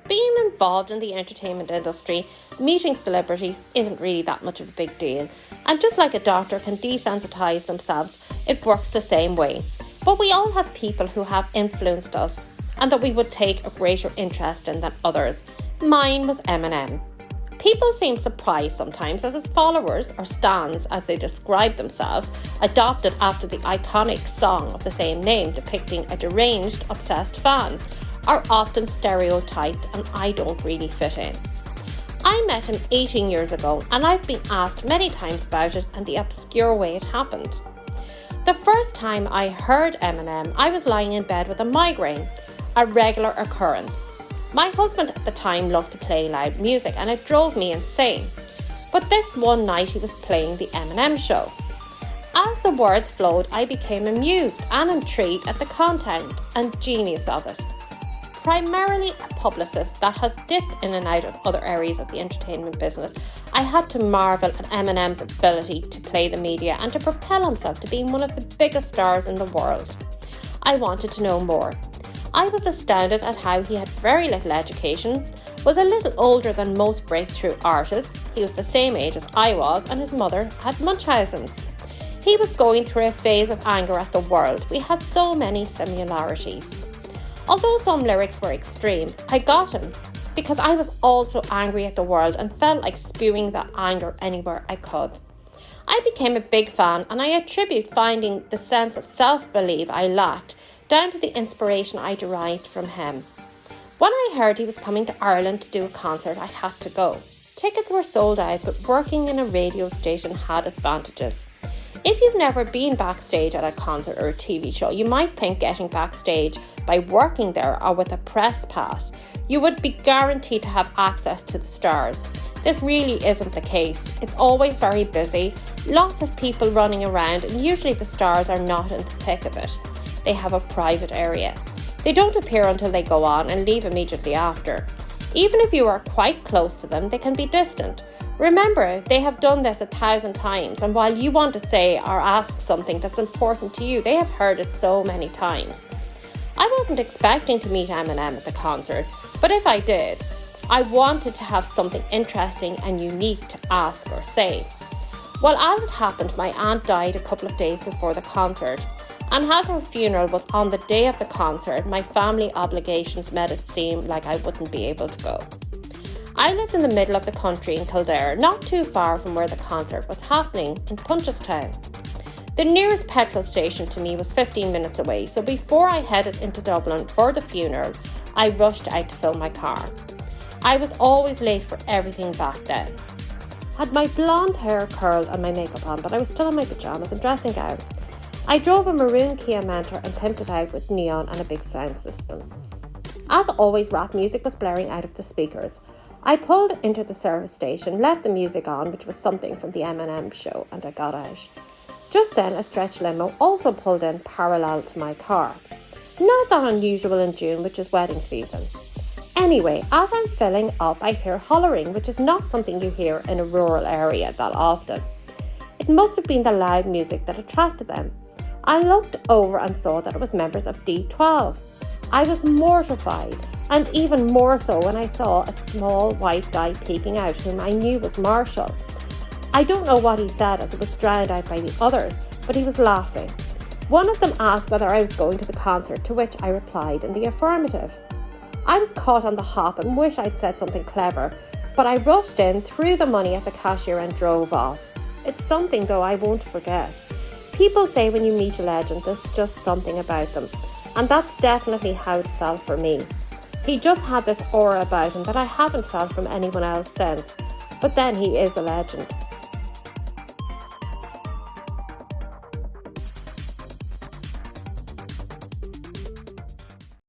being involved in the entertainment industry, meeting celebrities isn't really that much of a big deal. And just like a doctor can desensitise themselves, it works the same way. But we all have people who have influenced us and that we would take a greater interest in than others. Mine was Eminem. People seem surprised sometimes as his followers, or stans as they describe themselves, adopted after the iconic song of the same name depicting a deranged, obsessed fan, are often stereotyped, and I don't really fit in. I met him 18 years ago and I've been asked many times about it and the obscure way it happened. The first time I heard Eminem, I was lying in bed with a migraine, a regular occurrence. My husband at the time loved to play loud music and it drove me insane. But this one night he was playing the Eminem show. As the words flowed, I became amused and intrigued at the content and genius of it. Primarily a publicist that has dipped in and out of other areas of the entertainment business, I had to marvel at Eminem's ability to play the media and to propel himself to being one of the biggest stars in the world. I wanted to know more. I was astounded at how he had very little education, was a little older than most breakthrough artists, he was the same age as I was, and his mother had Munchausen's. He was going through a phase of anger at the world. We had so many similarities. Although some lyrics were extreme, I got him because I was also angry at the world and felt like spewing that anger anywhere I could. I became a big fan and I attribute finding the sense of self-belief I lacked down to the inspiration I derived from him. When I heard he was coming to Ireland to do a concert, I had to go. Tickets were sold out, but working in a radio station had advantages. If you've never been backstage at a concert or a TV show, you might think getting backstage by working there or with a press pass, you would be guaranteed to have access to the stars. This really isn't the case. It's always very busy, lots of people running around, and usually the stars are not in the thick of it. They have a private area. They don't appear until they go on and leave immediately after. Even if you are quite close to them, they can be distant. Remember, they have done this 1,000 times, and while you want to say or ask something that's important to you, they have heard it so many times. I wasn't expecting to meet Eminem at the concert, but if I did, I wanted to have something interesting and unique to ask or say. Well, as it happened, my aunt died a couple of days before the concert, and as her funeral was on the day of the concert, my family obligations made it seem like I wouldn't be able to go. I lived in the middle of the country in Kildare, not too far from where the concert was happening, in Punchestown. The nearest petrol station to me was 15 minutes away, so before I headed into Dublin for the funeral, I rushed out to fill my car. I was always late for everything back then. Had my blonde hair curled and my makeup on, but I was still in my pyjamas and dressing gown. I drove a maroon Kia Mentor and pimped it out with neon and a big sound system. As always, rap music was blaring out of the speakers. I pulled into the service station, left the music on, which was something from the Eminem show, and I got out. Just then, a stretch limo also pulled in parallel to my car. Not that unusual in June, which is wedding season. Anyway, as I'm filling up, I hear hollering, which is not something you hear in a rural area that often. It must have been the loud music that attracted them. I looked over and saw that it was members of D12. I was mortified, and even more so when I saw a small white guy peeking out whom I knew was Marshall. I don't know what he said as it was drowned out by the others, but he was laughing. One of them asked whether I was going to the concert, to which I replied in the affirmative. I was caught on the hop and wish I'd said something clever, but I rushed in, threw the money at the cashier and drove off. It's something though I won't forget. People say when you meet a legend, there's just something about them. And that's definitely how it felt for me. He just had this aura about him that I haven't felt from anyone else since. But then he is a legend.